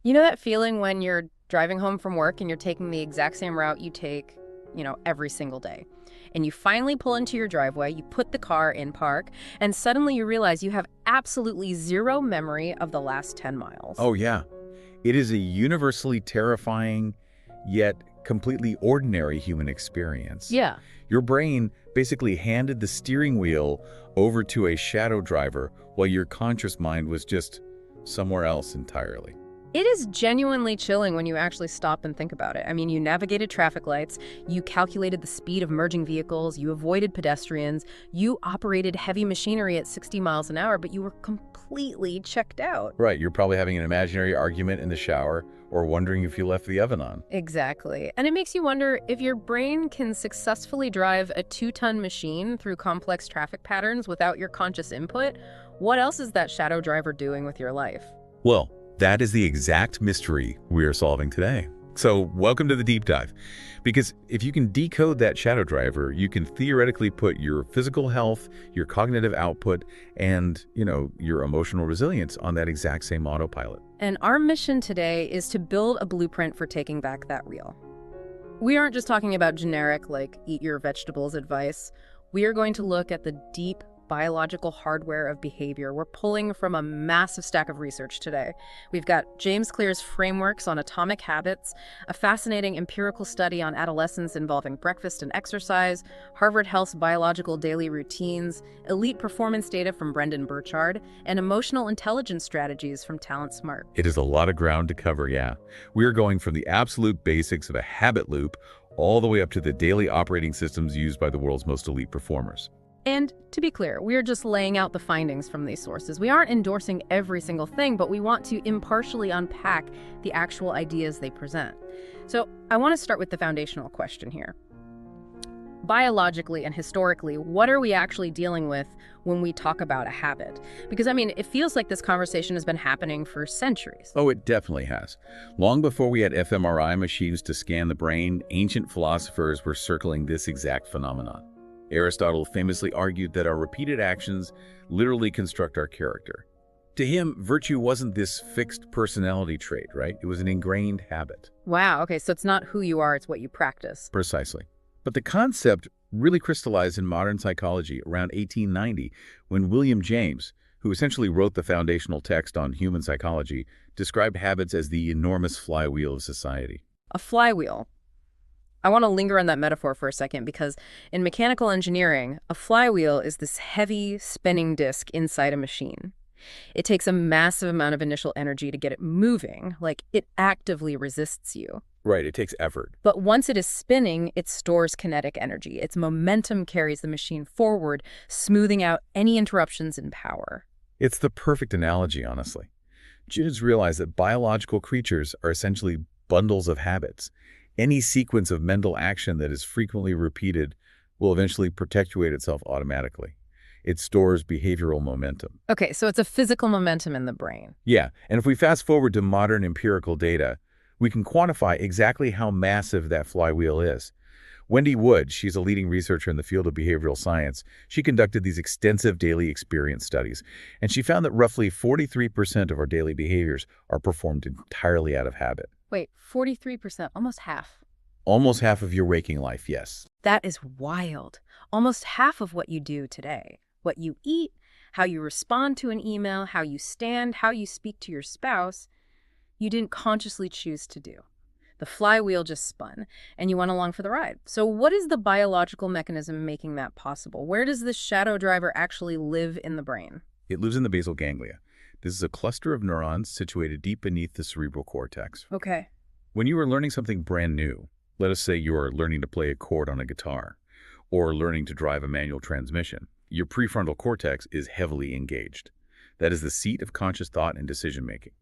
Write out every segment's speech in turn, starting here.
You know that feeling when you're driving home from work and you're taking the exact same route you take, every single day? And you finally pull into your driveway, you put the car in park, and suddenly you realize you have absolutely zero memory of the last 10 miles. Oh, yeah. It is a universally terrifying, yet completely ordinary human experience. Yeah. Your brain basically handed the steering wheel over to a shadow driver while your conscious mind was just somewhere else entirely. It is genuinely chilling when you actually stop and think about it. I mean, you navigated traffic lights, you calculated the speed of merging vehicles, you avoided pedestrians, you operated heavy machinery at 60 miles an hour, but you were completely checked out. Right, you're probably having an imaginary argument in the shower or wondering if you left the oven on. Exactly. And it makes you wonder if your brain can successfully drive a 2-ton machine through complex traffic patterns without your conscious input. What else is that shadow driver doing with your life? Well, that is the exact mystery we are solving today. So welcome to the deep dive. Because if you can decode that shadow driver, you can theoretically put your physical health, your cognitive output, and, your emotional resilience on that exact same autopilot. And our mission today is to build a blueprint for taking back that wheel. We aren't just talking about generic, eat your vegetables advice. We are going to look at the deep biological hardware of behavior. We're pulling from a massive stack of research today. We've got James Clear's frameworks on atomic habits, a fascinating empirical study on adolescence involving breakfast and exercise, Harvard Health's biological daily routines, elite performance data from Brendan Burchard, and emotional intelligence strategies from Talent Smart. It is a lot of ground to cover, yeah. We are going from the absolute basics of a habit loop all the way up to the daily operating systems used by the world's most elite performers. And to be clear, we are just laying out the findings from these sources. We aren't endorsing every single thing, but we want to impartially unpack the actual ideas they present. So I want to start with the foundational question here. Biologically and historically, what are we actually dealing with when we talk about a habit? Because, it feels like this conversation has been happening for centuries. Oh, it definitely has. Long before we had fMRI machines to scan the brain, ancient philosophers were circling this exact phenomenon. Aristotle famously argued that our repeated actions literally construct our character. To him, virtue wasn't this fixed personality trait, right? It was an ingrained habit. Wow, okay, so it's not who you are, it's what you practice. Precisely. But the concept really crystallized in modern psychology around 1890 when William James, who essentially wrote the foundational text on human psychology, described habits as the enormous flywheel of society. A flywheel. I want to linger on that metaphor for a second because in mechanical engineering, a flywheel is this heavy spinning disc inside a machine. It takes a massive amount of initial energy to get it moving, it actively resists you. Right, it takes effort. But once it is spinning, it stores kinetic energy. Its momentum carries the machine forward, smoothing out any interruptions in power. It's the perfect analogy, honestly. Students realize that biological creatures are essentially bundles of habits. Any sequence of mental action that is frequently repeated will eventually perpetuate itself automatically. It stores behavioral momentum. Okay, so it's a physical momentum in the brain. Yeah, and if we fast forward to modern empirical data, we can quantify exactly how massive that flywheel is. Wendy Wood, she's a leading researcher in the field of behavioral science. She conducted these extensive daily experience studies, and she found that roughly 43% of our daily behaviors are performed entirely out of habit. Wait, 43%, almost half. Almost half of your waking life, yes. That is wild. Almost half of what you do today. What you eat, how you respond to an email, how you stand, how you speak to your spouse, you didn't consciously choose to do. The flywheel just spun, and you went along for the ride. So what is the biological mechanism making that possible? Where does this shadow driver actually live in the brain? It lives in the basal ganglia. This is a cluster of neurons situated deep beneath the cerebral cortex. Okay. When you are learning something brand new, let us say you are learning to play a chord on a guitar, or learning to drive a manual transmission, your prefrontal cortex is heavily engaged. That is the seat of conscious thought and decision-making.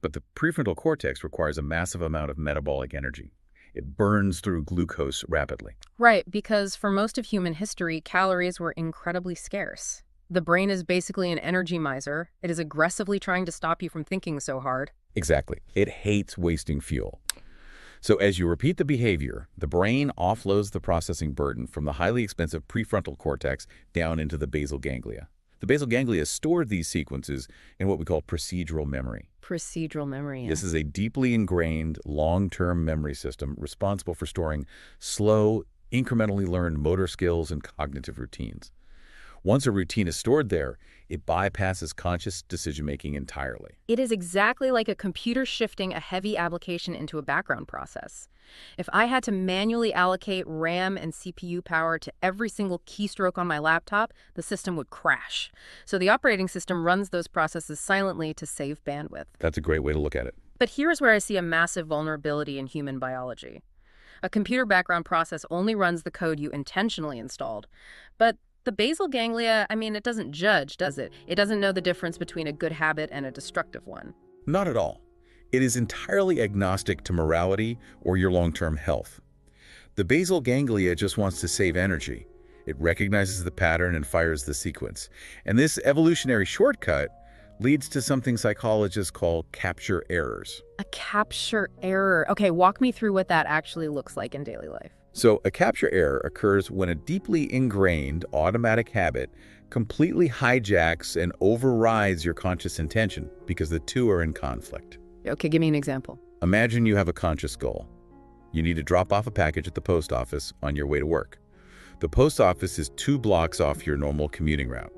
But the prefrontal cortex requires a massive amount of metabolic energy. It burns through glucose rapidly. Right, because for most of human history, calories were incredibly scarce. The brain is basically an energy miser. It is aggressively trying to stop you from thinking so hard. Exactly. It hates wasting fuel. So as you repeat the behavior, the brain offloads the processing burden from the highly expensive prefrontal cortex down into the basal ganglia. The basal ganglia stored these sequences in what we call procedural memory. Procedural memory. Yeah. This is a deeply ingrained, long-term memory system responsible for storing slow, incrementally learned motor skills and cognitive routines. Once a routine is stored there, it bypasses conscious decision-making entirely. It is exactly like a computer shifting a heavy application into a background process. If I had to manually allocate RAM and CPU power to every single keystroke on my laptop, the system would crash. So the operating system runs those processes silently to save bandwidth. That's a great way to look at it. But here's where I see a massive vulnerability in human biology. A computer background process only runs the code you intentionally installed. But the basal ganglia, it doesn't judge, does it? It doesn't know the difference between a good habit and a destructive one. Not at all. It is entirely agnostic to morality or your long-term health. The basal ganglia just wants to save energy. It recognizes the pattern and fires the sequence. And this evolutionary shortcut leads to something psychologists call capture errors. A capture error. Okay, walk me through what that actually looks like in daily life. So a capture error occurs when a deeply ingrained automatic habit completely hijacks and overrides your conscious intention because the two are in conflict. Okay, give me an example. Imagine you have a conscious goal. You need to drop off a package at the post office on your way to work. The post office is 2 blocks off your normal commuting route.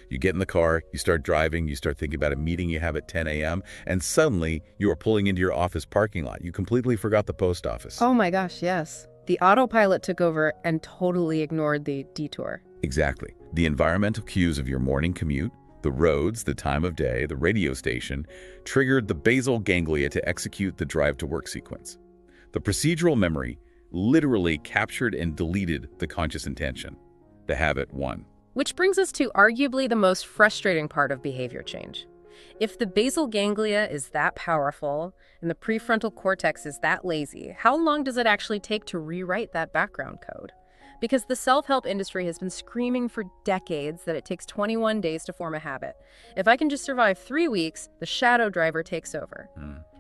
You get in the car, you start driving, you start thinking about a meeting you have at 10 a.m., and suddenly you are pulling into your office parking lot. You completely forgot the post office. Oh my gosh, yes. The autopilot took over and totally ignored the detour. Exactly. The environmental cues of your morning commute, the roads, the time of day, the radio station, triggered the basal ganglia to execute the drive-to-work sequence. The procedural memory literally captured and deleted the conscious intention. The habit won. Which brings us to arguably the most frustrating part of behavior change. If the basal ganglia is that powerful and the prefrontal cortex is that lazy, how long does it actually take to rewrite that background code? Because the self-help industry has been screaming for decades that it takes 21 days to form a habit. If I can just survive 3 weeks, the shadow driver takes over.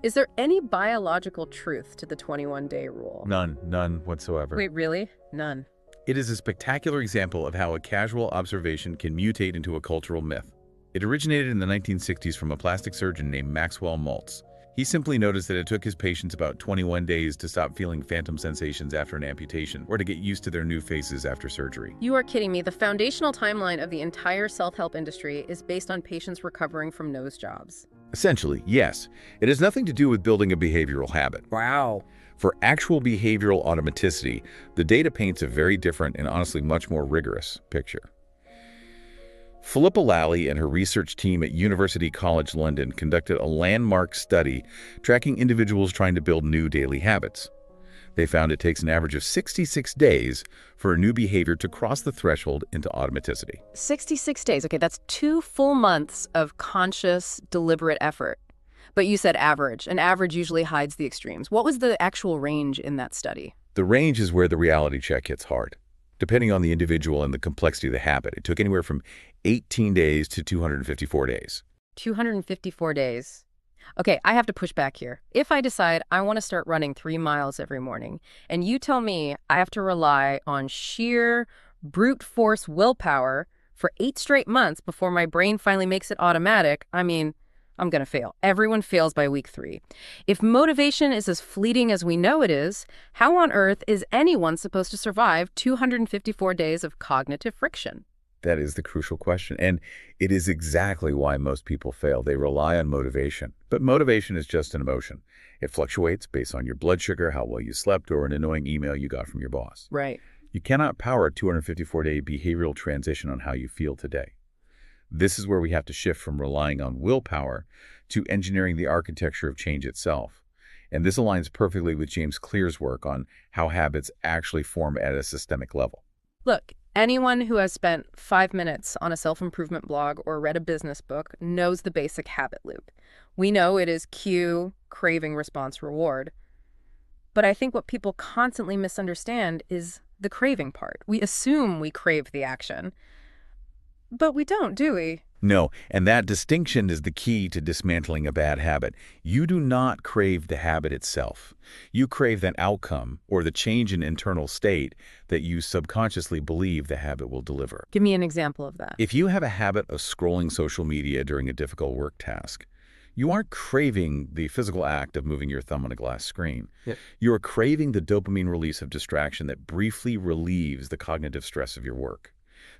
Is there any biological truth to the 21-day rule? None whatsoever. Wait, really? None. It is a spectacular example of how a casual observation can mutate into a cultural myth. It originated in the 1960s from a plastic surgeon named Maxwell Maltz. He simply noticed that it took his patients about 21 days to stop feeling phantom sensations after an amputation or to get used to their new faces after surgery. You are kidding me. The foundational timeline of the entire self-help industry is based on patients recovering from nose jobs. Essentially, yes. It has nothing to do with building a behavioral habit. Wow. For actual behavioral automaticity, the data paints a very different and honestly much more rigorous picture. Philippa Lally and her research team at University College London conducted a landmark study tracking individuals trying to build new daily habits. They found it takes an average of 66 days for a new behavior to cross the threshold into automaticity. 66 days. Okay, that's 2 full months of conscious, deliberate effort. But you said average, and average usually hides the extremes. What was the actual range in that study? The range is where the reality check hits hard. Depending on the individual and the complexity of the habit, it took anywhere from 18 days to 254 days. 254 days. Okay, I have to push back here. If I decide I want to start running 3 miles every morning, and you tell me I have to rely on sheer brute force willpower for 8 straight months before my brain finally makes it automatic, I'm going to fail. Everyone fails by week 3. If motivation is as fleeting as we know it is, how on earth is anyone supposed to survive 254 days of cognitive friction? That is the crucial question, and it is exactly why most people fail. They rely on motivation. But motivation is just an emotion. It fluctuates based on your blood sugar, how well you slept, or an annoying email you got from your boss. Right. You cannot power a 254-day behavioral transition on how you feel today. This is where we have to shift from relying on willpower to engineering the architecture of change itself. And this aligns perfectly with James Clear's work on how habits actually form at a systemic level. Look, anyone who has spent 5 minutes on a self-improvement blog or read a business book knows the basic habit loop. We know it is cue, craving, response, reward. But I think what people constantly misunderstand is the craving part. We assume we crave the action. But we don't, do we? No, and that distinction is the key to dismantling a bad habit. You do not crave the habit itself. You crave that outcome or the change in internal state that you subconsciously believe the habit will deliver. Give me an example of that. If you have a habit of scrolling social media during a difficult work task, you aren't craving the physical act of moving your thumb on a glass screen. Yep. You are craving the dopamine release of distraction that briefly relieves the cognitive stress of your work.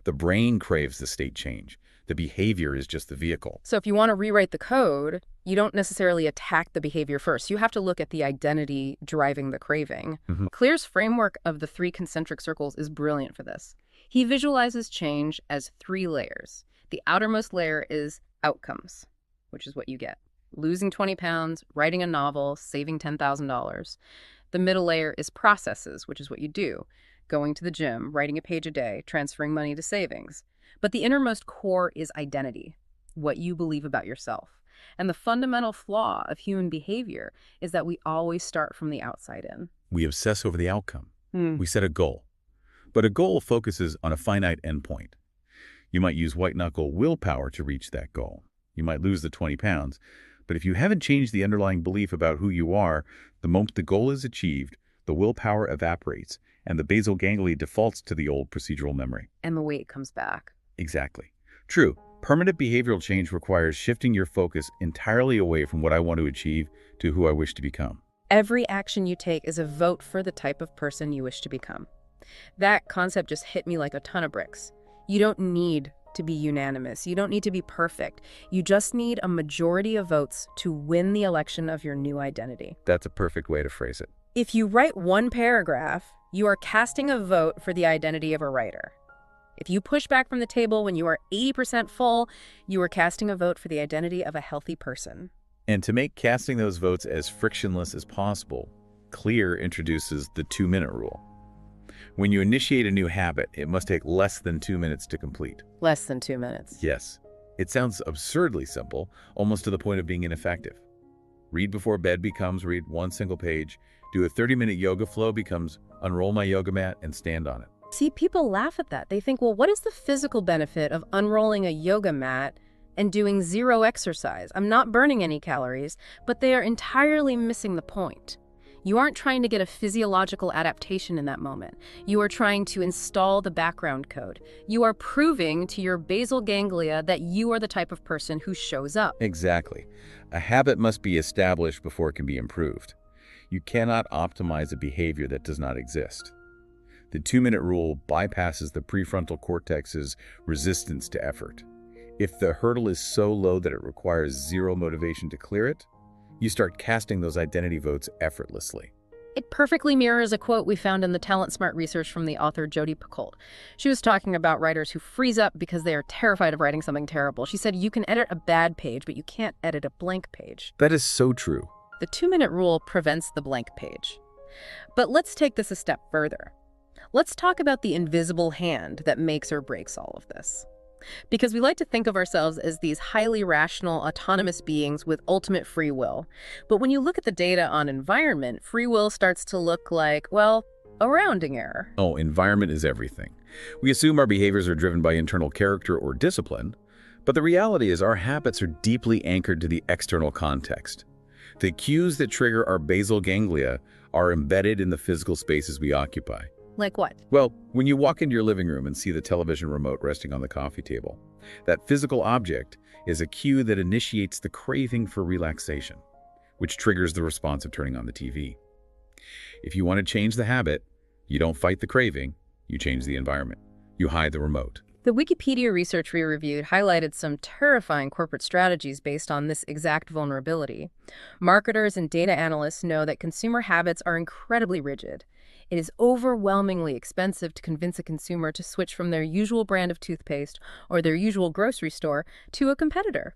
The brain craves the state change. The behavior is just the vehicle. So if you want to rewrite the code, you don't necessarily attack the behavior first. You have to look at the identity driving the craving. Clear's framework of the 3 concentric circles is brilliant for this. He visualizes change as 3 layers. The outermost layer is outcomes, which is what you get. Losing 20 pounds, writing a novel, saving $10,000. The middle layer is processes, which is what you do. Going to the gym, writing a page a day, transferring money to savings. But the innermost core is identity, what you believe about yourself. And the fundamental flaw of human behavior is that we always start from the outside in. We obsess over the outcome. We set a goal. But a goal focuses on a finite endpoint. You might use white-knuckle willpower to reach that goal. You might lose the 20 pounds. But if you haven't changed the underlying belief about who you are, the moment the goal is achieved, the willpower evaporates, and the basal ganglia defaults to the old procedural memory. And the weight comes back. Exactly. True, permanent behavioral change requires shifting your focus entirely away from what I want to achieve to who I wish to become. Every action you take is a vote for the type of person you wish to become. That concept just hit me like a ton of bricks. You don't need to be unanimous. You don't need to be perfect. You just need a majority of votes to win the election of your new identity. That's a perfect way to phrase it. If you write one paragraph, you are casting a vote for the identity of a writer. If you push back from the table when you are 80% full, you are casting a vote for the identity of a healthy person. And to make casting those votes as frictionless as possible, Clear introduces the 2-minute rule. When you initiate a new habit, it must take less than 2 minutes to complete. Less than 2 minutes. Yes. It sounds absurdly simple, almost to the point of being ineffective. Read before bed becomes read one single page. Do a 30-minute yoga flow becomes unroll my yoga mat and stand on it. See, people laugh at that. They think, well, what is the physical benefit of unrolling a yoga mat and doing 0 exercise? I'm not burning any calories, but they are entirely missing the point. You aren't trying to get a physiological adaptation in that moment. You are trying to install the background code. You are proving to your basal ganglia that you are the type of person who shows up. Exactly. A habit must be established before it can be improved. You cannot optimize a behavior that does not exist. The 2-minute rule bypasses the prefrontal cortex's resistance to effort. If the hurdle is so low that it requires 0 motivation to clear it, you start casting those identity votes effortlessly. It perfectly mirrors a quote we found in the Talent Smart research from the author Jodi Picoult. She was talking about writers who freeze up because they are terrified of writing something terrible. She said, you can edit a bad page, but you can't edit a blank page. That is so true. The 2-minute rule prevents the blank page. But let's take this a step further. Let's talk about the invisible hand that makes or breaks all of this. Because we like to think of ourselves as these highly rational, autonomous beings with ultimate free will. But when you look at the data on environment, free will starts to look like, well, a rounding error. Oh, environment is everything. We assume our behaviors are driven by internal character or discipline, but the reality is our habits are deeply anchored to the external context. The cues that trigger our basal ganglia are embedded in the physical spaces we occupy. Like what? Well, when you walk into your living room and see the television remote resting on the coffee table, that physical object is a cue that initiates the craving for relaxation, which triggers the response of turning on the TV. If you want to change the habit, you don't fight the craving, you change the environment. You hide the remote. The Wikipedia research we reviewed highlighted some terrifying corporate strategies based on this exact vulnerability. Marketers and data analysts know that consumer habits are incredibly rigid. It is overwhelmingly expensive to convince a consumer to switch from their usual brand of toothpaste or their usual grocery store to a competitor.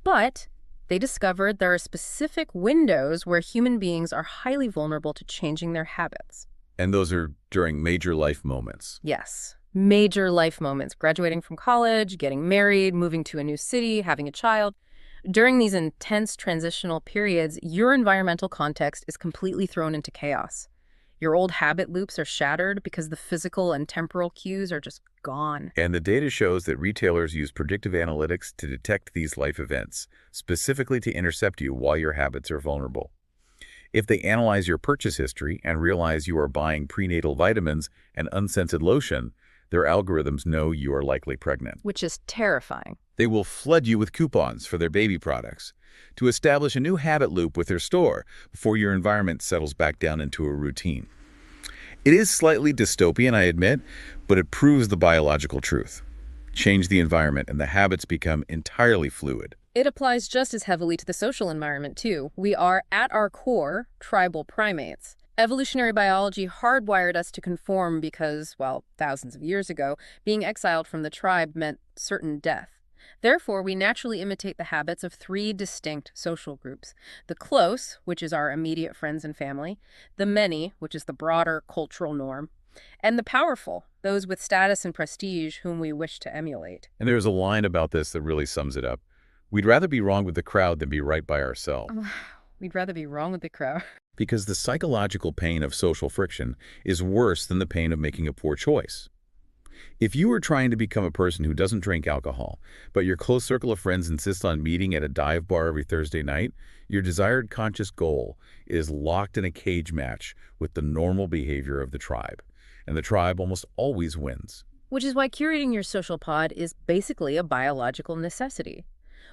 But they discovered there are specific windows where human beings are highly vulnerable to changing their habits. And those are during major life moments. Yes, major life moments. Graduating from college, getting married, moving to a new city, having a child. During these intense transitional periods, your environmental context is completely thrown into chaos. Your old habit loops are shattered because the physical and temporal cues are just gone. And the data shows that retailers use predictive analytics to detect these life events, specifically to intercept you while your habits are vulnerable. If they analyze your purchase history and realize you are buying prenatal vitamins and unscented lotion, their algorithms know you are likely pregnant. Which is terrifying. They will flood you with coupons for their baby products to establish a new habit loop with their store before your environment settles back down into a routine. It is slightly dystopian, I admit, but it proves the biological truth. Change the environment and the habits become entirely fluid. It applies just as heavily to the social environment, too. We are, at our core, tribal primates. Evolutionary biology hardwired us to conform because, well, thousands of years ago, being exiled from the tribe meant certain death. Therefore, we naturally imitate the habits of three distinct social groups. The close, which is our immediate friends and family, the many, which is the broader cultural norm, and the powerful, those with status and prestige whom we wish to emulate. And there's a line about this that really sums it up. We'd rather be wrong with the crowd than be right by ourselves. We'd rather be wrong with the crowd. Because the psychological pain of social friction is worse than the pain of making a poor choice. If you are trying to become a person who doesn't drink alcohol, but your close circle of friends insist on meeting at a dive bar every Thursday night, your desired conscious goal is locked in a cage match with the normal behavior of the tribe. And the tribe almost always wins. Which is why curating your social pod is basically a biological necessity.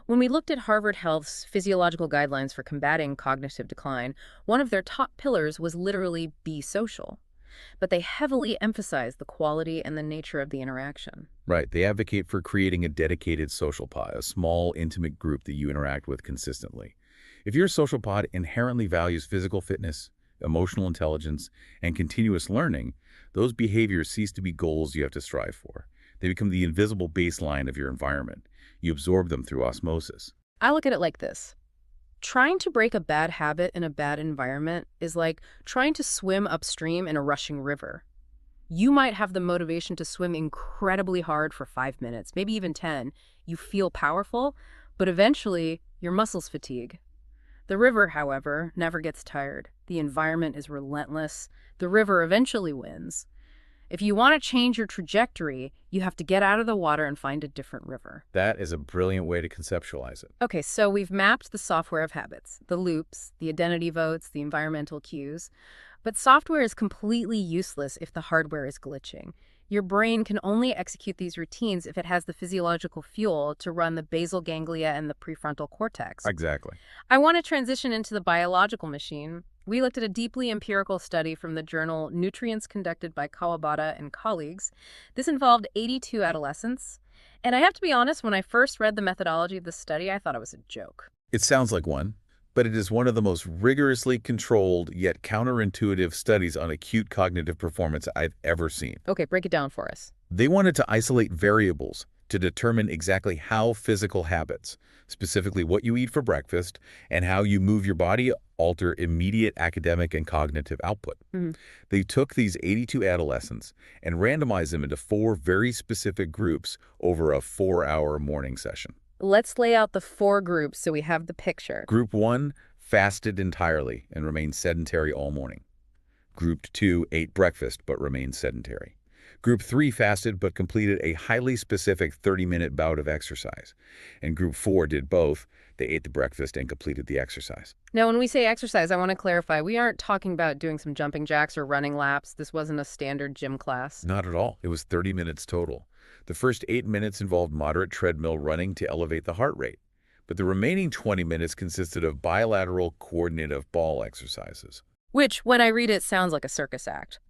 When we looked at Harvard Health's physiological guidelines for combating cognitive decline, one of their top pillars was literally be social. But they heavily emphasize the quality and the nature of the interaction. Right. They advocate for creating a dedicated social pod, a small, intimate group that you interact with consistently. If your social pod inherently values physical fitness, emotional intelligence, and continuous learning, those behaviors cease to be goals you have to strive for. They become the invisible baseline of your environment. You absorb them through osmosis. I look at it like this. Trying to break a bad habit in a bad environment is like trying to swim upstream in a rushing river. You might have the motivation to swim incredibly hard for 5 minutes, maybe even 10. You feel powerful, but eventually your muscles fatigue. The river, however, never gets tired. The environment is relentless. The river eventually wins. If you want to change your trajectory, you have to get out of the water and find a different river. That is a brilliant way to conceptualize it. Okay, so we've mapped the software of habits, the loops, the identity votes, the environmental cues. But software is completely useless if the hardware is glitching. Your brain can only execute these routines if it has the physiological fuel to run the basal ganglia and the prefrontal cortex. Exactly. I want to transition into the biological machine. We looked at a deeply empirical study from the journal Nutrients conducted by Kawabata and colleagues. This involved 82 adolescents. And I have to be honest, when I first read the methodology of the study, I thought it was a joke. It sounds like one, but it is one of the most rigorously controlled yet counterintuitive studies on acute cognitive performance I've ever seen. Okay, break it down for us. They wanted to isolate variables to determine exactly how physical habits, specifically what you eat for breakfast and how you move your body, alter immediate academic and cognitive output. They took these 82 adolescents and randomized them into 4 very specific groups over a 4-hour morning session. Let's lay out the 4 groups so we have the picture. Group 1 fasted entirely and remained sedentary all morning. Group 2 ate breakfast but remained sedentary. Group 3 fasted but completed a highly specific 30-minute bout of exercise. And Group 4 did both. They ate the breakfast and completed the exercise. Now, when we say exercise, I want to clarify, we aren't talking about doing some jumping jacks or running laps. This wasn't a standard gym class. Not at all. It was 30 minutes total. The first 8 minutes involved moderate treadmill running to elevate the heart rate. But the remaining 20 minutes consisted of bilateral coordinative ball exercises. Which, when I read it, sounds like a circus act.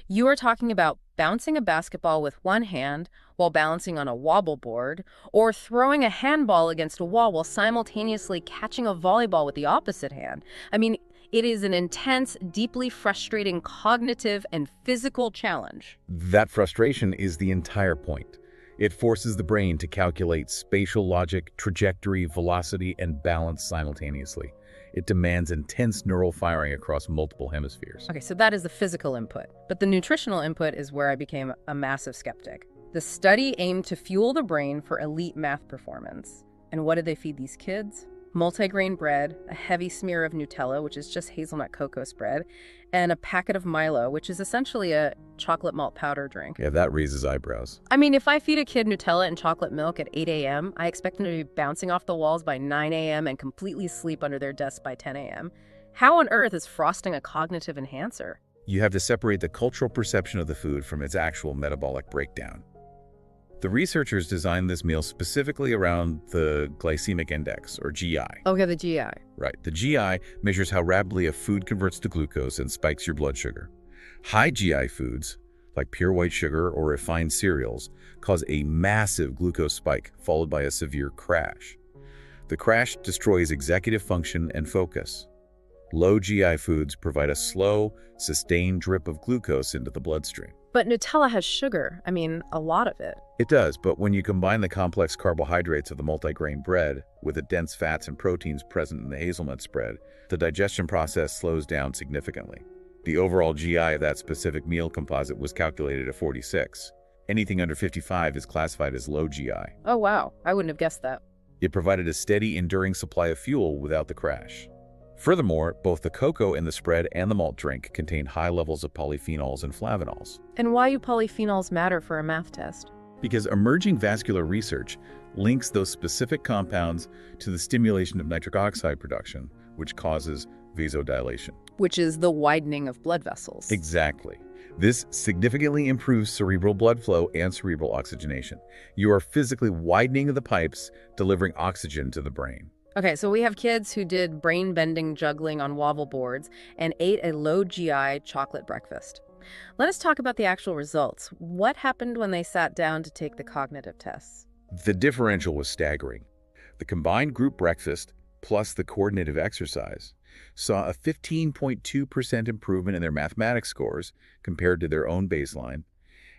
You are talking about bouncing a basketball with one hand while balancing on a wobble board, or throwing a handball against a wall while simultaneously catching a volleyball with the opposite hand. I mean, it is an intense, deeply frustrating cognitive and physical challenge. That frustration is the entire point. It forces the brain to calculate spatial logic, trajectory, velocity, and balance simultaneously. It demands intense neural firing across multiple hemispheres. Okay, so that is the physical input. But the nutritional input is where I became a massive skeptic. The study aimed to fuel the brain for elite math performance. And what did they feed these kids? multigrain bread, a heavy smear of Nutella, which is just hazelnut cocoa spread, and a packet of Milo, which is essentially a chocolate malt powder drink. Yeah, that raises eyebrows. I mean, if I feed a kid Nutella and chocolate milk at 8 a.m., I expect them to be bouncing off the walls by 9 a.m. and completely sleep under their desks by 10 a.m. How on earth is frosting a cognitive enhancer? You have to separate the cultural perception of the food from its actual metabolic breakdown. The researchers designed this meal specifically around the glycemic index, or GI. Oh, yeah, the GI. Right. The GI measures how rapidly a food converts to glucose and spikes your blood sugar. High GI foods, like pure white sugar or refined cereals, cause a massive glucose spike, followed by a severe crash. The crash destroys executive function and focus. Low GI foods provide a slow, sustained drip of glucose into the bloodstream. But Nutella has sugar. I mean, a lot of it. It does, but when you combine the complex carbohydrates of the multigrain bread with the dense fats and proteins present in the hazelnut spread, the digestion process slows down significantly. The overall GI of that specific meal composite was calculated at 46. Anything under 55 is classified as low GI. Oh, wow. I wouldn't have guessed that. It provided a steady, enduring supply of fuel without the crash. Furthermore, both the cocoa in the spread and the malt drink contain high levels of polyphenols and flavonols. And why do polyphenols matter for a math test? Because emerging vascular research links those specific compounds to the stimulation of nitric oxide production, which causes vasodilation. Which is the widening of blood vessels. Exactly. This significantly improves cerebral blood flow and cerebral oxygenation. You are physically widening the pipes, delivering oxygen to the brain. Okay, so we have kids who did brain-bending juggling on wobble boards and ate a low GI chocolate breakfast. Let us talk about the actual results. What happened when they sat down to take the cognitive tests? The differential was staggering. The combined group breakfast plus the coordinative exercise saw a 15.2% improvement in their mathematics scores compared to their own baseline,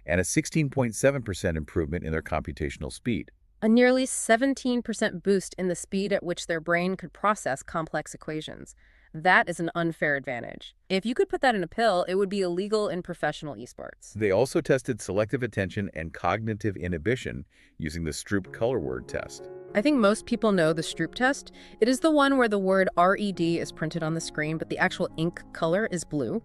and a 16.7% improvement in their computational speed. A nearly 17% boost in the speed at which their brain could process complex equations. That is an unfair advantage. If you could put that in a pill, it would be illegal in professional esports. They also tested selective attention and cognitive inhibition using the Stroop color word test. I think most people know the Stroop test. It is the one where the word RED is printed on the screen, but the actual ink color is blue.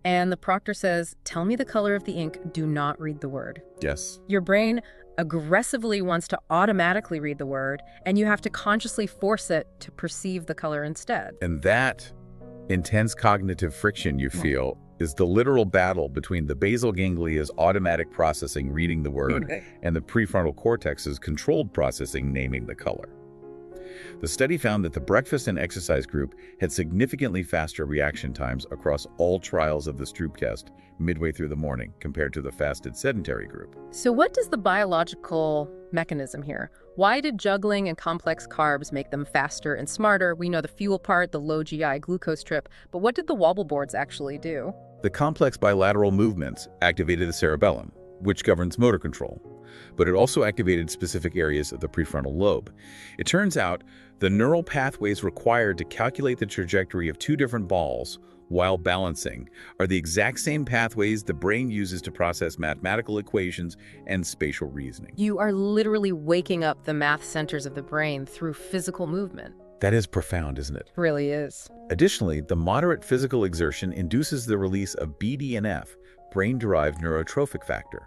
And the proctor says, "Tell me the color of the ink, do not read the word." Yes. Your brain aggressively wants to automatically read the word, and you have to consciously force it to perceive the color instead. And that intense cognitive friction you feel is the literal battle between the basal ganglia's automatic processing reading the word and the prefrontal cortex's controlled processing naming the color. The study found that the breakfast and exercise group had significantly faster reaction times across all trials of the Stroop test midway through the morning compared to the fasted sedentary group. So what does the biological mechanism here? Why did juggling and complex carbs make them faster and smarter? We know the fuel part, the low GI glucose trip, but what did the wobble boards actually do? The complex bilateral movements activated the cerebellum, which governs motor control, but it also activated specific areas of the prefrontal lobe. It turns out the neural pathways required to calculate the trajectory of two different balls while balancing are the exact same pathways the brain uses to process mathematical equations and spatial reasoning. You are literally waking up the math centers of the brain through physical movement. That is profound, isn't it? Really is. Additionally, the moderate physical exertion induces the release of BDNF, brain-derived neurotrophic factor.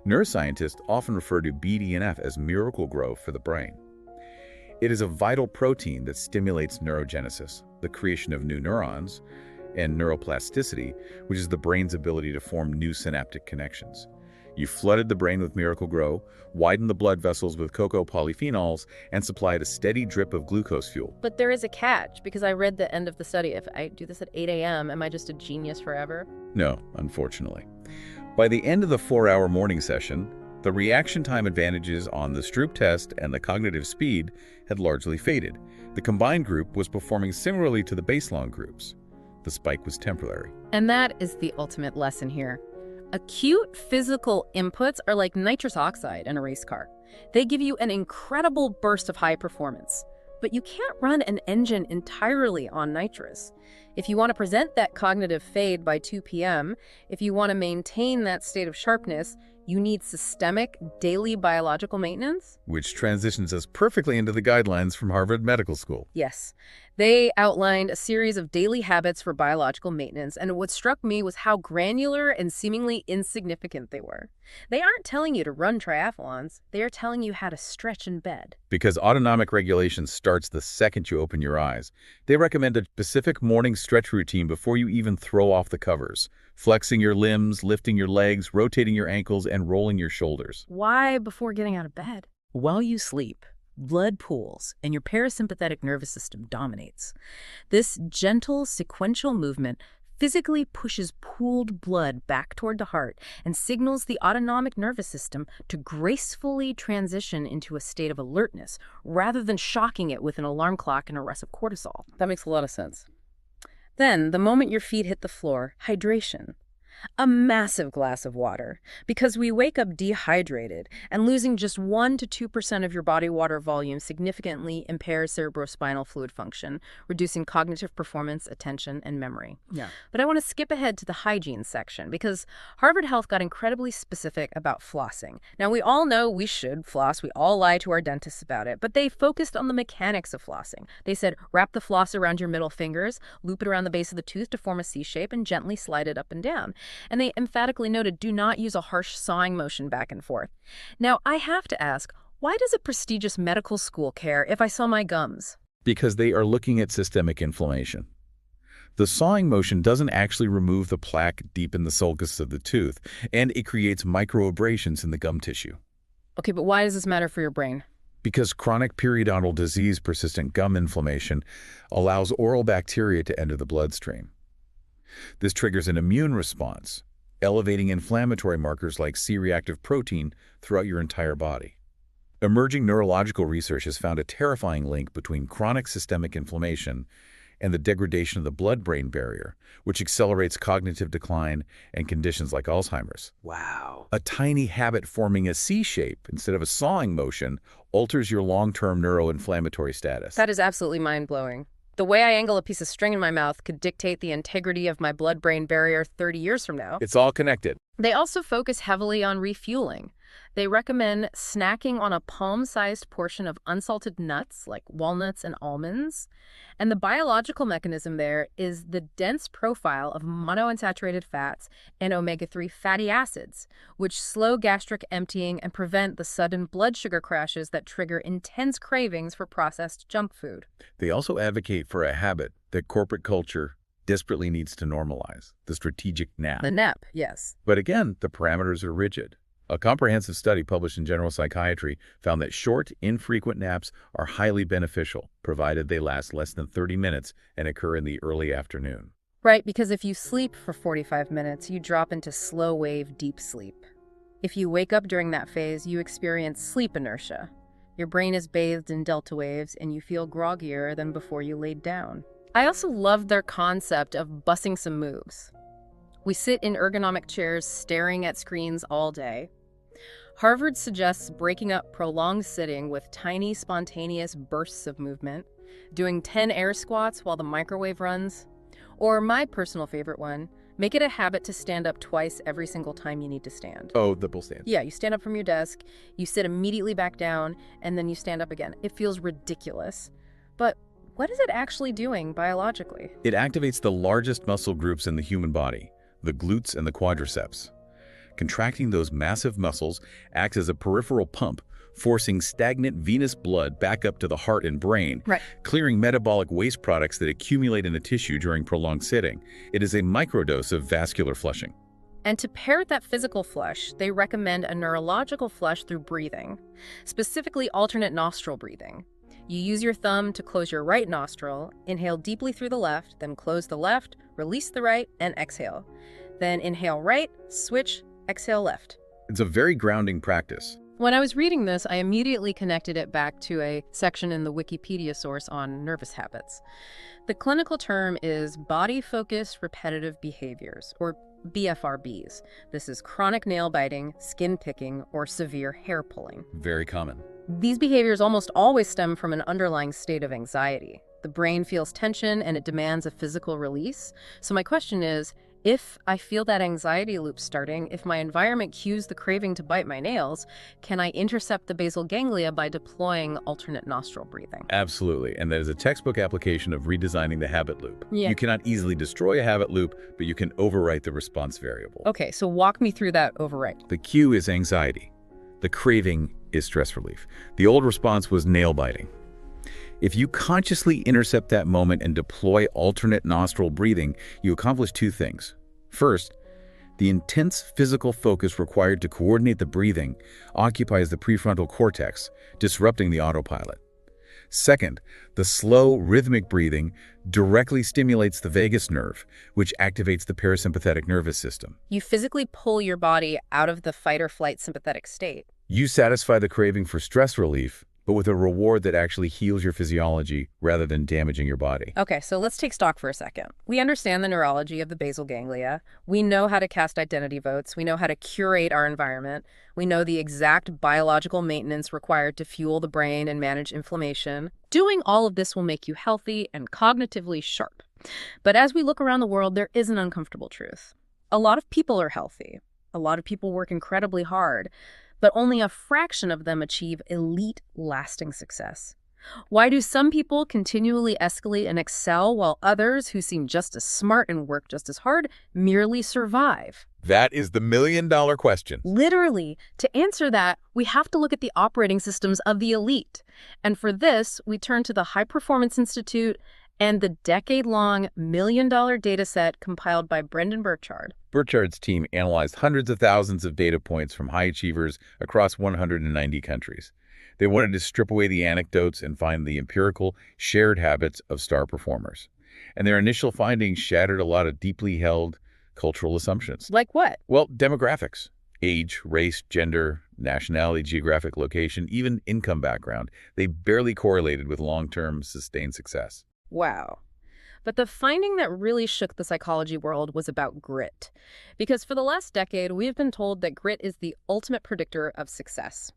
Neuroscientists often refer to BDNF as miracle grow for the brain. It is a vital protein that stimulates neurogenesis, the creation of new neurons, and neuroplasticity, which is the brain's ability to form new synaptic connections. You flooded the brain with Miracle Grow, widened the blood vessels with cocoa polyphenols, and supplied a steady drip of glucose fuel. But there is a catch, because I read the end of the study. If I do this at 8 a.m., am I just a genius forever? No, unfortunately. By the end of the 4-hour morning session, the reaction time advantages on the Stroop test and the cognitive speed had largely faded. The combined group was performing similarly to the baseline groups. The spike was temporary. And that is the ultimate lesson here. Acute physical inputs are like nitrous oxide in a race car. They give you an incredible burst of high performance, but you can't run an engine entirely on nitrous. If you want to present that cognitive fade by 2 p.m., if you want to maintain that state of sharpness, You need systemic, daily biological maintenance? Which transitions us perfectly into the guidelines from Harvard Medical School. Yes. They outlined a series of daily habits for biological maintenance, and what struck me was how granular and seemingly insignificant they were. They aren't telling you to run triathlons. They are telling you how to stretch in bed. Because autonomic regulation starts the second you open your eyes, they recommend a specific morning stretch routine before you even throw off the covers. Flexing your limbs, lifting your legs, rotating your ankles, and rolling your shoulders. Why before getting out of bed? While you sleep, blood pools and your parasympathetic nervous system dominates. This gentle, sequential movement physically pushes pooled blood back toward the heart and signals the autonomic nervous system to gracefully transition into a state of alertness rather than shocking it with an alarm clock and a rush of cortisol. That makes a lot of sense. Then, the moment your feet hit the floor, hydration. A massive glass of water, because we wake up dehydrated, and losing just 1 to 2% of your body water volume significantly impairs cerebrospinal fluid function, reducing cognitive performance, attention, and memory. Yeah. But I want to skip ahead to the hygiene section, because Harvard Health got incredibly specific about flossing. Now, we all know we should floss. We all lie to our dentists about it, but they focused on the mechanics of flossing. They said, wrap the floss around your middle fingers, loop it around the base of the tooth to form a C shape, and gently slide it up and down. And they emphatically noted, do not use a harsh sawing motion back and forth. Now, I have to ask, why does a prestigious medical school care if I saw my gums? Because they are looking at systemic inflammation. The sawing motion doesn't actually remove the plaque deep in the sulcus of the tooth, and it creates microabrasions in the gum tissue. Okay, but why does this matter for your brain? Because chronic periodontal disease persistent gum inflammation allows oral bacteria to enter the bloodstream. This triggers an immune response, elevating inflammatory markers like C-reactive protein throughout your entire body. Emerging neurological research has found a terrifying link between chronic systemic inflammation and the degradation of the blood-brain barrier, which accelerates cognitive decline and conditions like Alzheimer's. Wow. A tiny habit forming a C shape instead of a sawing motion alters your long-term neuroinflammatory status. That is absolutely mind-blowing. The way I angle a piece of string in my mouth could dictate the integrity of my blood-brain barrier 30 years from now. It's all connected. They also focus heavily on refueling. They recommend snacking on a palm-sized portion of unsalted nuts like walnuts and almonds. And the biological mechanism there is the dense profile of monounsaturated fats and omega-3 fatty acids, which slow gastric emptying and prevent the sudden blood sugar crashes that trigger intense cravings for processed junk food. They also advocate for a habit that corporate culture desperately needs to normalize, the strategic nap. The nap, yes. But again, the parameters are rigid. A comprehensive study published in General Psychiatry found that short, infrequent naps are highly beneficial, provided they last less than 30 minutes and occur in the early afternoon. Right, because if you sleep for 45 minutes, you drop into slow-wave deep sleep. If you wake up during that phase, you experience sleep inertia. Your brain is bathed in delta waves, and you feel groggier than before you laid down. I also loved their concept of bussing some moves. We sit in ergonomic chairs staring at screens all day. Harvard suggests breaking up prolonged sitting with tiny, spontaneous bursts of movement, doing 10 air squats while the microwave runs, or my personal favorite one, make it a habit to stand up twice every single time you need to stand. Oh, the bull stand. Yeah, you stand up from your desk, you sit immediately back down, and then you stand up again. It feels ridiculous. But what is it actually doing biologically? It activates the largest muscle groups in the human body, the glutes and the quadriceps. Contracting those massive muscles acts as a peripheral pump, forcing stagnant venous blood back up to the heart and brain, Right. clearing metabolic waste products that accumulate in the tissue during prolonged sitting. It is a microdose of vascular flushing. And to pair that physical flush, they recommend a neurological flush through breathing, specifically alternate nostril breathing. You use your thumb to close your right nostril, inhale deeply through the left, then close the left, release the right, and exhale. Then inhale right, switch, exhale left. It's a very grounding practice. When I was reading this, I immediately connected it back to a section in the Wikipedia source on nervous habits. The clinical term is body-focused repetitive behaviors, or BFRBs. This is chronic nail biting, skin picking, or severe hair pulling. Very common. These behaviors almost always stem from an underlying state of anxiety. The brain feels tension and it demands a physical release. So my question is If I feel that anxiety loop starting, if my environment cues the craving to bite my nails, can I intercept the basal ganglia by deploying alternate nostril breathing? Absolutely, and that is a textbook application of redesigning the habit loop. Yeah. You cannot easily destroy a habit loop, but you can overwrite the response variable. Okay, so walk me through that overwrite. The cue is anxiety. The craving is stress relief. The old response was nail biting. If you consciously intercept that moment and deploy alternate nostril breathing, you accomplish two things. First, the intense physical focus required to coordinate the breathing occupies the prefrontal cortex, disrupting the autopilot. Second, the slow, rhythmic breathing directly stimulates the vagus nerve, which activates the parasympathetic nervous system. You physically pull your body out of the fight or flight sympathetic state. You satisfy the craving for stress relief, but with a reward that actually heals your physiology rather than damaging your body. Okay, so let's take stock for a second. We understand the neurology of the basal ganglia. We know how to cast identity votes. We know how to curate our environment. We know the exact biological maintenance required to fuel the brain and manage inflammation. Doing all of this will make you healthy and cognitively sharp. But as we look around the world, there is an uncomfortable truth. A lot of people are healthy. A lot of people work incredibly hard, but only a fraction of them achieve elite, lasting success. Why do some people continually escalate and excel while others, who seem just as smart and work just as hard, merely survive? That is the million-dollar question. Literally, to answer that, we have to look at the operating systems of the elite. And for this, we turn to the High Performance Institute and the decade-long million-dollar data set compiled by Brendan Burchard. Burchard's team analyzed hundreds of thousands of data points from high achievers across 190 countries. They wanted to strip away the anecdotes and find the empirical, shared habits of star performers. And their initial findings shattered a lot of deeply held cultural assumptions. Like what? Well, demographics. Age, race, gender, nationality, geographic location, even income background. They barely correlated with long-term sustained success. Wow. But the finding that really shook the psychology world was about grit. Because for the last decade, we have been told that grit is the ultimate predictor of success.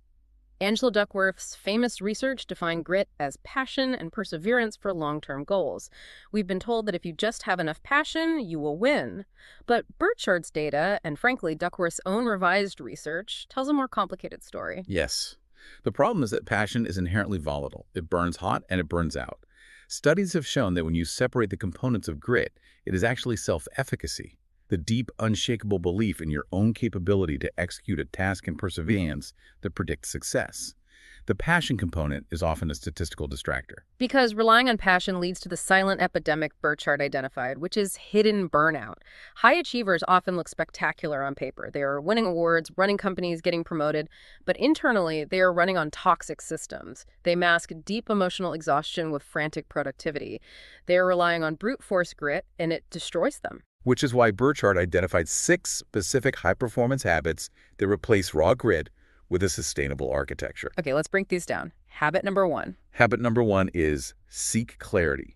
Angela Duckworth's famous research defined grit as passion and perseverance for long-term goals. We've been told that if you just have enough passion, you will win. But Burchard's data, and frankly Duckworth's own revised research, tells a more complicated story. Yes. The problem is that passion is inherently volatile. It burns hot and it burns out. Studies have shown that when you separate the components of grit, it is actually self-efficacy, the deep, unshakable belief in your own capability to execute a task and perseverance that predicts success. The passion component is often a statistical distractor. Because relying on passion leads to the silent epidemic Burchard identified, which is hidden burnout. High achievers often look spectacular on paper. They are winning awards, running companies, getting promoted, but internally they are running on toxic systems. They mask deep emotional exhaustion with frantic productivity. They are relying on brute force grit, and it destroys them. Which is why Burchard identified 6 specific high-performance habits that replace raw grit with a sustainable architecture. Okay, let's break these down. Habit number 1. Habit number 1 is seek clarity.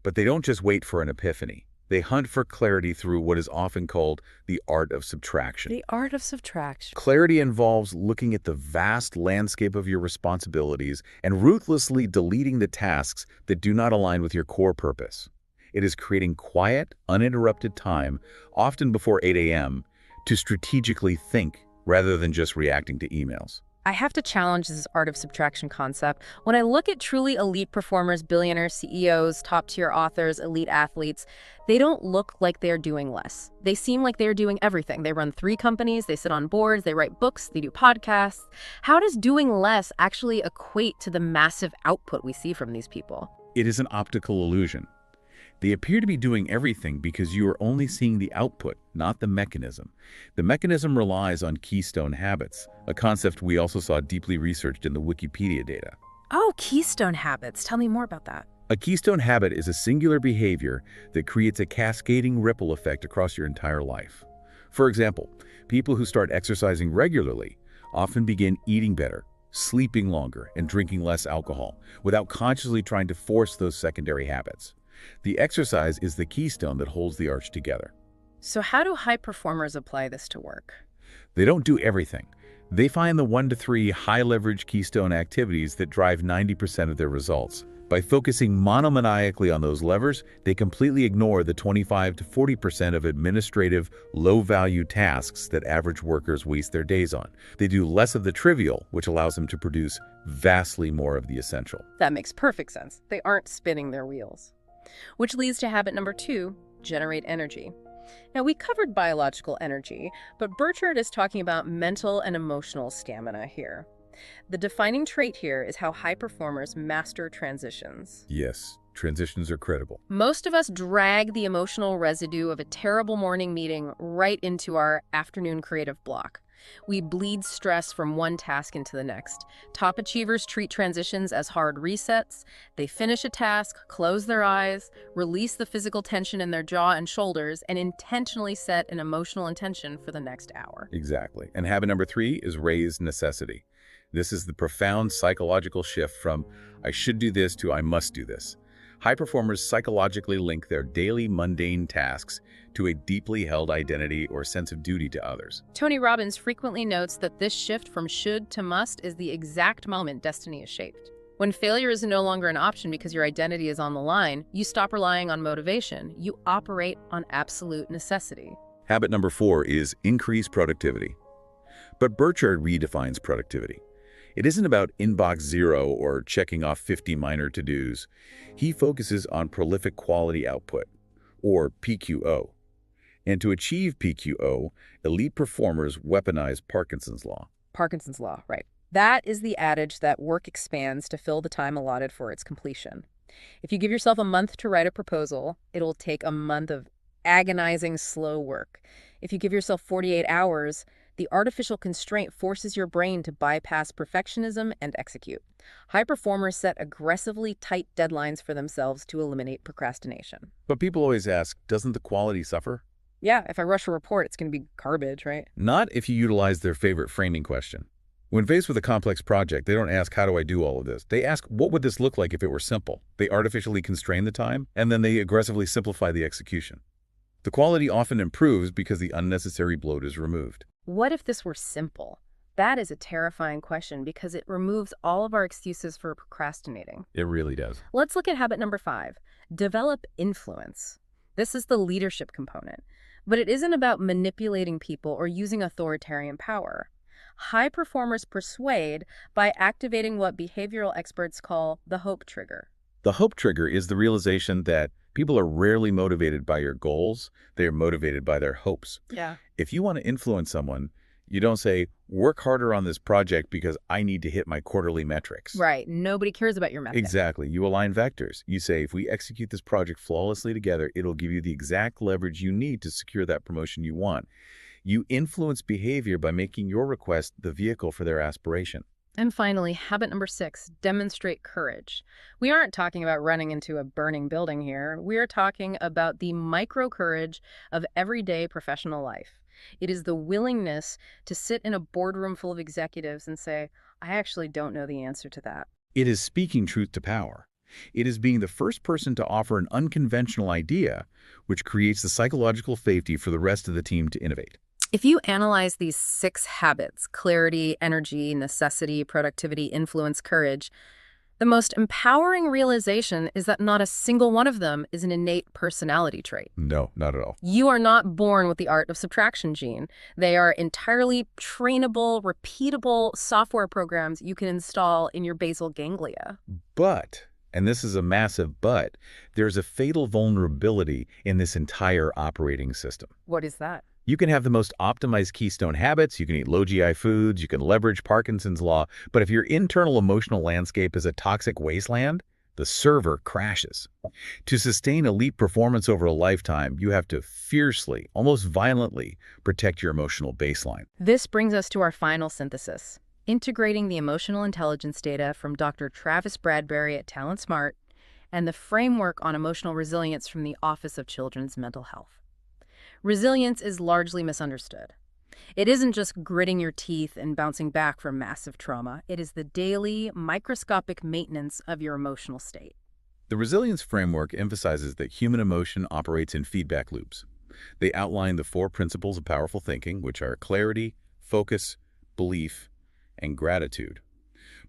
But they don't just wait for an epiphany. They hunt for clarity through what is often called the art of subtraction. The art of subtraction. Clarity involves looking at the vast landscape of your responsibilities and ruthlessly deleting the tasks that do not align with your core purpose. It is creating quiet, uninterrupted time, often before 8 a.m., to strategically think rather than just reacting to emails. I have to challenge this art of subtraction concept. When I look at truly elite performers, billionaires, CEOs, top-tier authors, elite athletes, they don't look like they're doing less. They seem like they're doing everything. They run 3 companies, they sit on boards, they write books, they do podcasts. How does doing less actually equate to the massive output we see from these people? It is an optical illusion. They appear to be doing everything because you are only seeing the output, not the mechanism. The mechanism relies on keystone habits, a concept we also saw deeply researched in the Wikipedia data. Oh, keystone habits. Tell me more about that. A keystone habit is a singular behavior that creates a cascading ripple effect across your entire life. For example, people who start exercising regularly often begin eating better, sleeping longer, and drinking less alcohol, without consciously trying to force those secondary habits. The exercise is the keystone that holds the arch together. So how do high performers apply this to work? They don't do everything. They find the 1 to 3 high-leverage keystone activities that drive 90% of their results. By focusing monomaniacally on those levers, they completely ignore the 25 to 40% of administrative, low-value tasks that average workers waste their days on. They do less of the trivial, which allows them to produce vastly more of the essential. That makes perfect sense. They aren't spinning their wheels. Which leads to habit number 2, generate energy. Now, we covered biological energy, but Burchard is talking about mental and emotional stamina here. The defining trait here is how high performers master transitions. Yes, transitions are critical. Most of us drag the emotional residue of a terrible morning meeting right into our afternoon creative block. We bleed stress from one task into the next. Top achievers treat transitions as hard resets. They finish a task, close their eyes, release the physical tension in their jaw and shoulders, and intentionally set an emotional intention for the next hour. Exactly. And habit number 3 is raise necessity. This is the profound psychological shift from I should do this to I must do this. High performers psychologically link their daily mundane tasks to a deeply held identity or sense of duty to others. Tony Robbins frequently notes that this shift from should to must is the exact moment destiny is shaped. When failure is no longer an option because your identity is on the line, you stop relying on motivation. You operate on absolute necessity. Habit number 4 is increase productivity. But Burchard redefines productivity. It isn't about inbox zero or checking off 50 minor to-dos. He focuses on prolific quality output, or PQO. And to achieve PQO, elite performers weaponize Parkinson's law. Parkinson's law, right. That is the adage that work expands to fill the time allotted for its completion. If you give yourself a month to write a proposal, it'll take a month of agonizing slow work. If you give yourself 48 hours, the artificial constraint forces your brain to bypass perfectionism and execute. High performers set aggressively tight deadlines for themselves to eliminate procrastination. But people always ask, doesn't the quality suffer? Yeah, if I rush a report, it's going to be garbage, right? Not if you utilize their favorite framing question. When faced with a complex project, they don't ask, how do I do all of this? They ask, what would this look like if it were simple? They artificially constrain the time, and then they aggressively simplify the execution. The quality often improves because the unnecessary bloat is removed. What if this were simple? That is a terrifying question because it removes all of our excuses for procrastinating. It really does. Let's look at habit number 5, develop influence. This is the leadership component, but it isn't about manipulating people or using authoritarian power. High performers persuade by activating what behavioral experts call the hope trigger. The hope trigger is the realization that people are rarely motivated by your goals. They are motivated by their hopes. Yeah. If you want to influence someone, you don't say, work harder on this project because I need to hit my quarterly metrics. Right. Nobody cares about your method. Exactly. You align vectors. You say, if we execute this project flawlessly together, it'll give you the exact leverage you need to secure that promotion you want. You influence behavior by making your request the vehicle for their aspiration. And finally, habit number 6, demonstrate courage. We aren't talking about running into a burning building here. We are talking about the micro courage of everyday professional life. It is the willingness to sit in a boardroom full of executives and say, I actually don't know the answer to that. It is speaking truth to power. It is being the first person to offer an unconventional idea, which creates the psychological safety for the rest of the team to innovate. If you analyze these 6 habits, clarity, energy, necessity, productivity, influence, courage, the most empowering realization is that not a single one of them is an innate personality trait. No, not at all. You are not born with the art of subtraction gene. They are entirely trainable, repeatable software programs you can install in your basal ganglia. But, and this is a massive but, there's a fatal vulnerability in this entire operating system. What is that? You can have the most optimized keystone habits, you can eat low GI foods, you can leverage Parkinson's law, but if your internal emotional landscape is a toxic wasteland, the server crashes. To sustain elite performance over a lifetime, you have to fiercely, almost violently, protect your emotional baseline. This brings us to our final synthesis, integrating the emotional intelligence data from Dr. Travis Bradbury at Talent Smart and the framework on emotional resilience from the Office of Children's Mental Health. Resilience is largely misunderstood. It isn't just gritting your teeth and bouncing back from massive trauma. It is the daily, microscopic maintenance of your emotional state. The resilience framework emphasizes that human emotion operates in feedback loops. They outline the 4 principles of powerful thinking, which are clarity, focus, belief, and gratitude.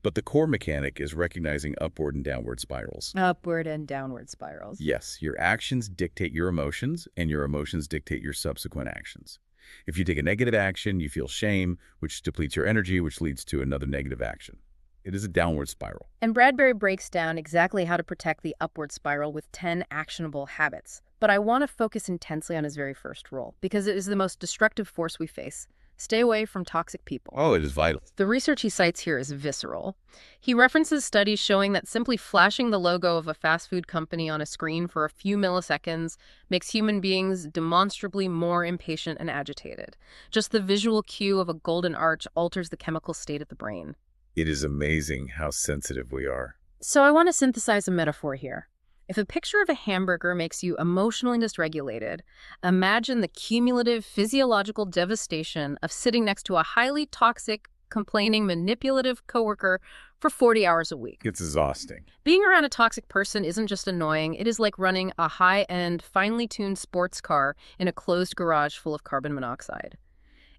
But the core mechanic is recognizing upward and downward spirals. Upward and downward spirals. Yes, your actions dictate your emotions, and your emotions dictate your subsequent actions. If you take a negative action, you feel shame, which depletes your energy, which leads to another negative action. It is a downward spiral. And Bradbury breaks down exactly how to protect the upward spiral with 10 actionable habits. But I want to focus intensely on his very first rule, because it is the most destructive force we face. Stay away from toxic people. Oh, it is vital. The research he cites here is visceral. He references studies showing that simply flashing the logo of a fast food company on a screen for a few milliseconds makes human beings demonstrably more impatient and agitated. Just the visual cue of a golden arch alters the chemical state of the brain. It is amazing how sensitive we are. So I want to synthesize a metaphor here. If a picture of a hamburger makes you emotionally dysregulated, imagine the cumulative physiological devastation of sitting next to a highly toxic, complaining, manipulative coworker for 40 hours a week. It's exhausting. Being around a toxic person isn't just annoying, it is like running a high-end, finely tuned sports car in a closed garage full of carbon monoxide.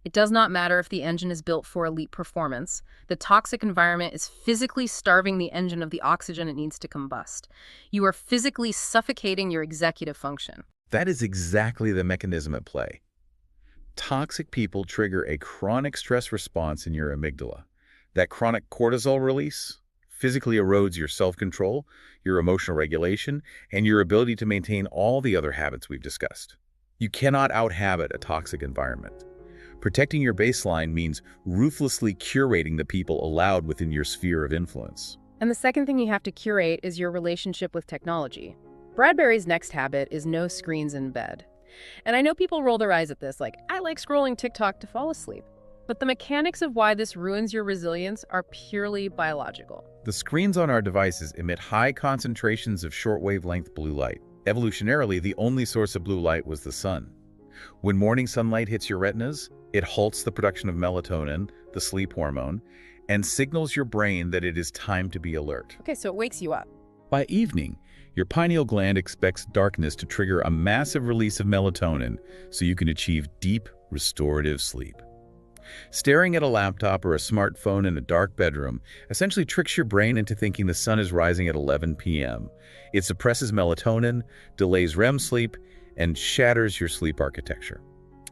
It does not matter if the engine is built for elite performance. The toxic environment is physically starving the engine of the oxygen it needs to combust. You are physically suffocating your executive function. That is exactly the mechanism at play. Toxic people trigger a chronic stress response in your amygdala. That chronic cortisol release physically erodes your self-control, your emotional regulation, and your ability to maintain all the other habits we've discussed. You cannot out-habit a toxic environment. Protecting your baseline means ruthlessly curating the people allowed within your sphere of influence. And the second thing you have to curate is your relationship with technology. Bradbury's next habit is no screens in bed. And I know people roll their eyes at this, like, I like scrolling TikTok to fall asleep. But the mechanics of why this ruins your resilience are purely biological. The screens on our devices emit high concentrations of short-wavelength blue light. Evolutionarily, the only source of blue light was the sun. When morning sunlight hits your retinas, it halts the production of melatonin, the sleep hormone, and signals your brain that it is time to be alert. Okay, so it wakes you up. By evening, your pineal gland expects darkness to trigger a massive release of melatonin so you can achieve deep, restorative sleep. Staring at a laptop or a smartphone in a dark bedroom essentially tricks your brain into thinking the sun is rising at 11 p.m. It suppresses melatonin, delays REM sleep, and shatters your sleep architecture.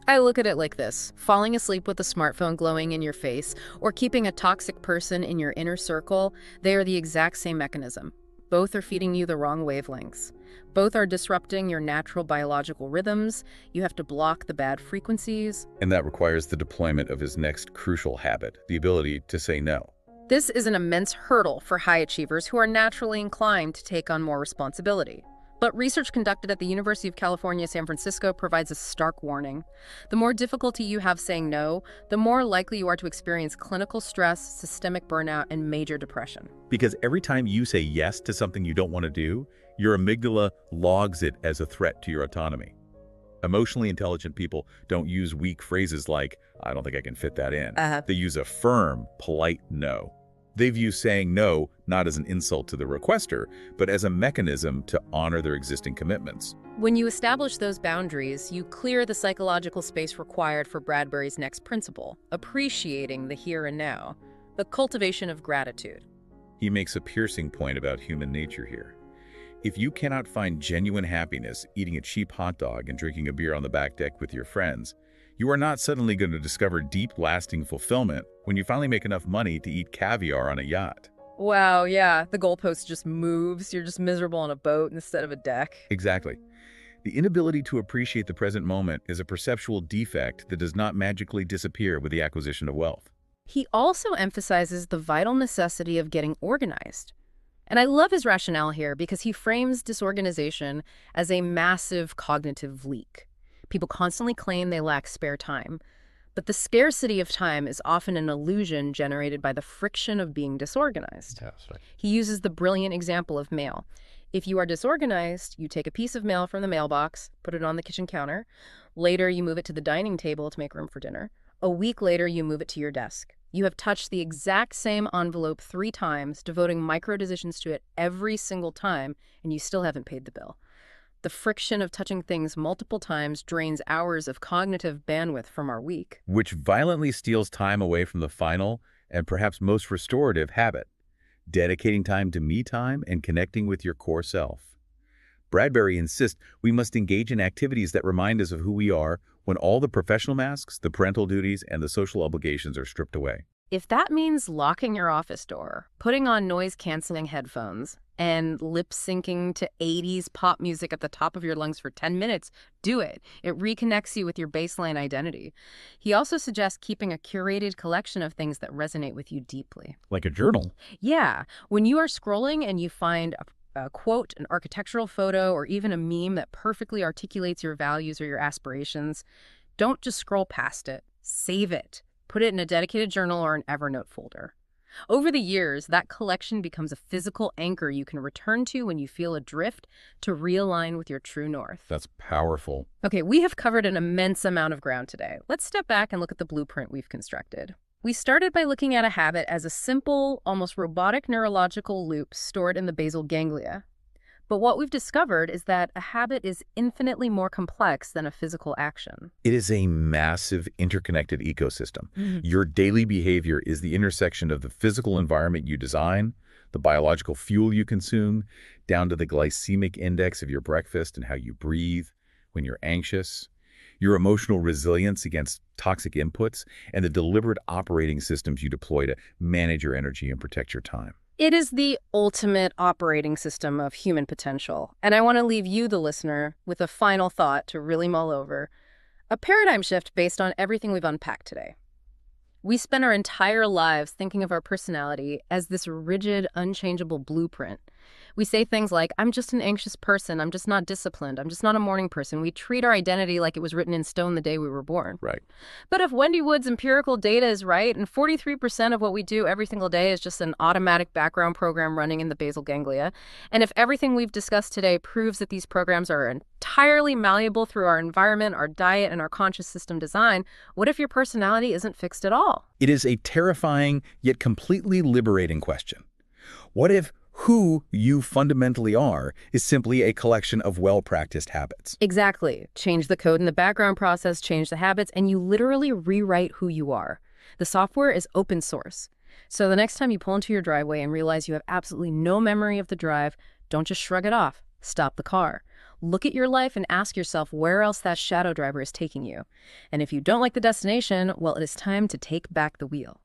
I look at it like this. Falling asleep with a smartphone glowing in your face or keeping a toxic person in your inner circle, they are the exact same mechanism. Both are feeding you the wrong wavelengths. Both are disrupting your natural biological rhythms. You have to block the bad frequencies. And that requires the deployment of his next crucial habit, the ability to say no. This is an immense hurdle for high achievers who are naturally inclined to take on more responsibility. But research conducted at the University of California, San Francisco provides a stark warning. The more difficulty you have saying no, the more likely you are to experience clinical stress, systemic burnout, and major depression. Because every time you say yes to something you don't want to do, your amygdala logs it as a threat to your autonomy. Emotionally intelligent people don't use weak phrases like, I don't think I can fit that in. They use a firm, polite no. They view saying no not as an insult to the requester, but as a mechanism to honor their existing commitments. When you establish those boundaries, you clear the psychological space required for Bradbury's next principle, appreciating the here and now, the cultivation of gratitude. He makes a piercing point about human nature here. If you cannot find genuine happiness eating a cheap hot dog and drinking a beer on the back deck with your friends, you are not suddenly going to discover deep, lasting fulfillment when you finally make enough money to eat caviar on a yacht. Wow, yeah, the goalpost just moves. You're just miserable on a boat instead of a deck. Exactly. The inability to appreciate the present moment is a perceptual defect that does not magically disappear with the acquisition of wealth. He also emphasizes the vital necessity of getting organized. And I love his rationale here because he frames disorganization as a massive cognitive leak. People constantly claim they lack spare time, but the scarcity of time is often an illusion generated by the friction of being disorganized. That's right. He uses the brilliant example of mail. If you are disorganized, you take a piece of mail from the mailbox, put it on the kitchen counter. Later, you move it to the dining table to make room for dinner. A week later, you move it to your desk. You have touched the exact same envelope 3 times, devoting micro decisions to it every single time, and you still haven't paid the bill. The friction of touching things multiple times drains hours of cognitive bandwidth from our week. Which violently steals time away from the final and perhaps most restorative habit, dedicating time to me time and connecting with your core self. Bradbury insists we must engage in activities that remind us of who we are when all the professional masks, the parental duties, and the social obligations are stripped away. If that means locking your office door, putting on noise-canceling headphones, and lip-syncing to 80s pop music at the top of your lungs for 10 minutes, do it. It reconnects you with your baseline identity. He also suggests keeping a curated collection of things that resonate with you deeply. Like a journal. Yeah. When you are scrolling and you find a quote, an architectural photo, or even a meme that perfectly articulates your values or your aspirations, don't just scroll past it. Save it. Put it in a dedicated journal or an Evernote folder. Over the years, that collection becomes a physical anchor you can return to when you feel adrift to realign with your true north. That's powerful. Okay, we have covered an immense amount of ground today. Let's step back and look at the blueprint we've constructed. We started by looking at a habit as a simple, almost robotic neurological loop stored in the basal ganglia. But what we've discovered is that a habit is infinitely more complex than a physical action. It is a massive interconnected ecosystem. Your daily behavior is the intersection of the physical environment you design, the biological fuel you consume, down to the glycemic index of your breakfast and how you breathe when you're anxious, your emotional resilience against toxic inputs, and the deliberate operating systems you deploy to manage your energy and protect your time. It is the ultimate operating system of human potential. And I want to leave you, the listener, with a final thought to really mull over. A paradigm shift based on everything we've unpacked today. We spend our entire lives thinking of our personality as this rigid, unchangeable blueprint. We say things like, I'm just an anxious person, I'm just not disciplined, I'm just not a morning person. We treat our identity like it was written in stone the day we were born. Right. But if Wendy Wood's empirical data is right, and 43% of what we do every single day is just an automatic background program running in the basal ganglia, and if everything we've discussed today proves that these programs are entirely malleable through our environment, our diet, and our conscious system design, what if your personality isn't fixed at all? It is a terrifying yet completely liberating question. What if who you fundamentally are is simply a collection of well-practiced habits? Exactly. Change the code in the background process, change the habits, and you literally rewrite who you are. The software is open source. So the next time you pull into your driveway and realize you have absolutely no memory of the drive, don't just shrug it off. Stop the car. Look at your life and ask yourself where else that shadow driver is taking you. And if you don't like the destination, well, it is time to take back the wheel.